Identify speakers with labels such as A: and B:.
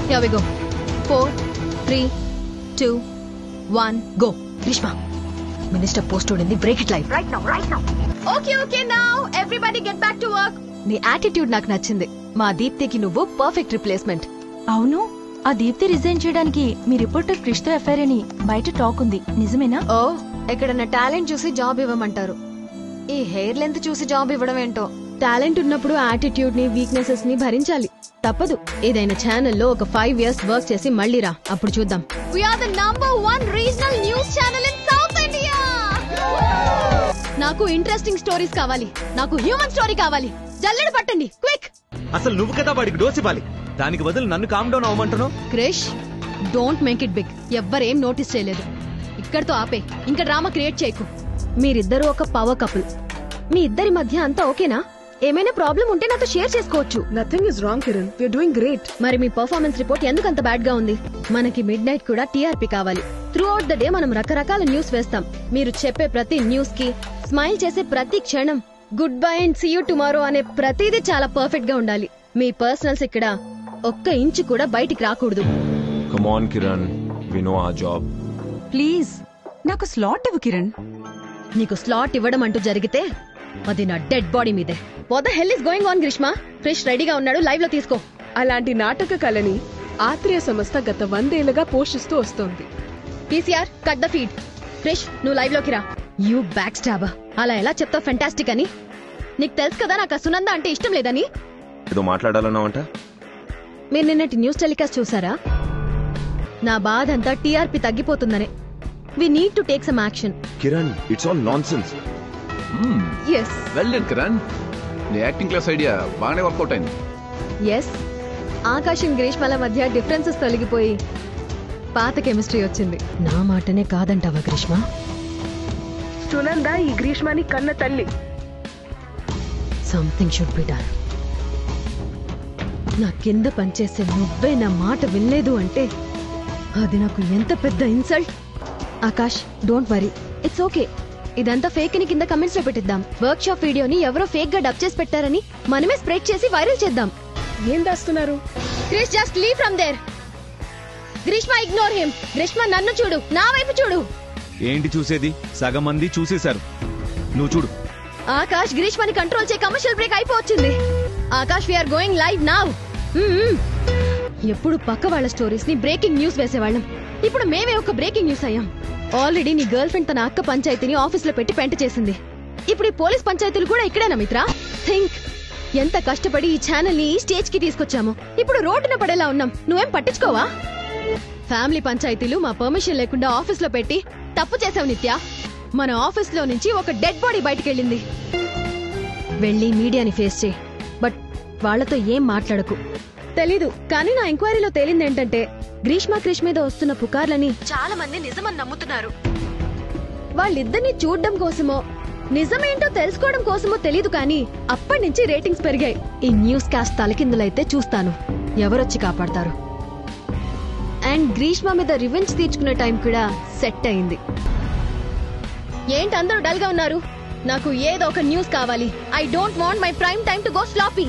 A: Here we go. 4, 3, 2, 1, go. Grishma, Minister posted in the break it live. Right now. Okay, now everybody get back to work. నీ attitude నాకు నచ్చింది. మా దీప్తికి నువ్వు perfect replacement.
B: అవును, ఆ Deepti resign చేయడానికి మీ reporter క్రిష్తో FIR అని బయట టాక్ ఉంది, నిజమేనా?
A: ఓ, ఎక్కడన్నా టాలెంట్ చూసి జాబ్ ఇవ్వమంటారు. ఈ హెయిర్ లెంత్ చూసి జాబ్ ఇవ్వడం ఏంటో. టాలెంట్ ఉన్నప్పుడు యాటిట్యూడ్ ని వీక్నెసెస్ ని భరించాలి, తప్పదు. ఏదైనా ఛానల్లో ఒక 5 years వర్క్ చేసి మళ్ళీ రా, అప్పుడు చూద్దాం. We are the number 1 regional news channel in South India. నాకు ఇంట్రెస్టింగ్ స్టోరీస్ కావాలి, నాకు హ్యూమన్ స్టోరీ కావాలి. జల్లెడ పట్టండి, క్విక్.
C: అసలు నువ్వు కదా వాడికి డోస్ ఇవ్వాలి, దానికి బదులు నన్ను కామ్ డౌన్ అవ్వమంటున్నావు.
A: Krish, don't make it big. ఎవ్వరేం నోటీస్ చేయలేదు, ఇక్కడితో ఆపే. ఇంకా డ్రామా క్రియేట్ చేయకు. మీరిద్దరూ ఒక పవర్ కపుల్. మీ ఇద్దరి మధ్య అంతా ఓకేనా? ఏమైనా ప్రాబ్లం ఉంటే నాతో షేర్ చేసుకోవచ్చు.
D: Nothing is wrong Kiran, we are doing great.
A: మరి మీ పర్ఫార్మెన్స్ రిపోర్ట్ ఎందుకు అంత బ్యాడ్ గా ఉంది? మనకి మిడ్ నైట్ కూడా టీఆర్పీ కావాలి. త్రూ అవుట్ ద డే మనం రకరకాల న్యూస్ వేస్తాం. మీరు చెప్పే ప్రతి న్యూస్ కి, స్మైల్ చేసే ప్రతి క్షణం, goodbye and see you tomorrow అనే ప్రతిదీ చాలా పర్ఫెక్ట్ గా ఉండాలి. మీ పర్సనల్స్ ఇక్కడ ఒక్క ఇంచు కూడా బయటికి రాకూడదు.
C: Come on Kiran, we know our job.
B: Please నాకు స్లాట్ ఇవ్వు కిరణ్.
A: నీకు స్లాట్ ఇవ్వడం అంటూ జరిగితే అది నా డెడ్ బాడీ మీదే. What the hell is going on Greeshma? Krish రెడీగా ఉన్నాడు, లైవ్ లో తీసుకో.
D: అలాంటి నాటక కళని ఆత్రేయ సంస్థ గత 100 ఏళ్లుగా పోషిస్తూ వస్తోంది.
A: PCR cut the feed. Krish, నువ్వు లైవ్ లోకి రా. You backstabber. అలా ఎలా చెప్తావు ఫెంటాస్టిక్ అని? నీకు తెలుసు కదా నాకు సునంద అంటే ఇష్టం లేదని.
C: ఏదో మాట్లాడాలన్నావంట.
A: మీరు నిన్నటి న్యూస్ టెలికాస్ట్ చూసారా? నా బాధ అంతా టీఆర్పీ తగ్గిపోతుందనే. We need to take some action.
C: Kiran, it's all nonsense.
A: Yes
E: well done Kiran, నీ యాక్టింగ్ క్లాస్ ఐడియా బాగానే వర్కౌట్ అయింది.
A: ఎస్, ఆకాశం గ్రీష్మల మధ్య డిఫరెన్సెస్ తొలగిపోయి పాత కెమిస్ట్రీ వచ్చింది. నా మాటనే కాదంటావా గ్రీష్మ?
D: సునంద ఈ గ్రీష్మాని కన్న తల్లి.
A: Something should be done. నా కింద పనిచేసే నువ్వే నా మాట వినలేదు అంటే అది నాకు ఎంత పెద్ద insult. Akash, don't worry, it's okay. ఇదంతా ఫేక్ అని కింద కమెంట్స్ లో పెట్టిద్దాం. వర్క్ షాప్ వీడియోని ఎవరో ఫేక్ గా డబ్ చేసి పెట్టారని మనమే స్ప్రెడ్ చేసి వైరల్ చేద్దాం.
D: ఏం దాస్తున్నారు?
A: Krish, just leave from there. Greeshma, ignore him. Greeshma, నన్ను చూడు, నా వైపు చూడు.
C: ఏంటి చూసేది? సగం మంది చూసేశారు, నువ్వు చూడు.
A: ఆకాష్, గ్రీష్మని కంట్రోల్ చేయ కమర్షియల్ బ్రేక్ అయిపోవచ్చింది. Akash, we're going live now. ఎప్పుడు పక్క వాళ్ళ స్టోరీస్ ని బ్రేకింగ్ న్యూస్ వేసేవాళ్ళం, ఇప్పుడు మేమే ఒక బ్రేకింగ్ న్యూస్ అయ్యాం. ఆల్రెడీ నీ గర్ల్ ఫ్రెండ్ తన అక్క పంచాయతీని ఆఫీస్ లో పెట్టి పెంట చేసింది. ఇప్పుడు ఈ పోలీస్ పంచాయతీలు కూడా ఇక్కడేనా మిత్రా? థింక్, ఎంత కష్టపడి ఈ ఛానల్ ని ఈ స్టేజ్ కి తీసుకొచ్చాము. ఇప్పుడు రోడ్డున పడేలా ఉన్నాం, నువ్వేం పట్టించుకోవా? ఫ్యామిలీ పంచాయతీలు మా పర్మిషన్ లేకుండా ఆఫీస్ లో పెట్టి తప్పు చేసావు నిత్య. మన ఆఫీస్ లో నుంచి ఒక డెడ్ బాడీ బయటకెళ్ళింది. వెళ్ళి మీడియాని ఫేస్ చేయి, బట్ వాళ్లతో ఏం మాట్లాడకు. తెలీదు, కానీ నా ఎంక్వైరీలో తేలిందేంటంటే గ్రీష్మ క్రిష్ మీద వస్తున్న పుకార్లని చాలా మంది నిజమని నమ్ముతున్నారు. వాళ్ళిద్దరిని చూడడం కోసమో నిజమేంటో తెలుసుకోవడం కోసమో తెలీదు, కానీ అప్పటి నుంచి రేటింగ్స్ పెరిగాయి. ఈ న్యూస్ కాస్ట్ తలకిందులైతే చూస్తాను ఎవరొచ్చి కాపాడతారు. అండ్ గ్రీష్మ మీద రివెంజ్ తీర్చుకునే టైం కూడా సెట్ అయింది. ఏంటి అందరూ డల్ గా ఉన్నారు? నాకు ఏదో ఒక న్యూస్ కావాలి. I don't want my prime time to go sloppy.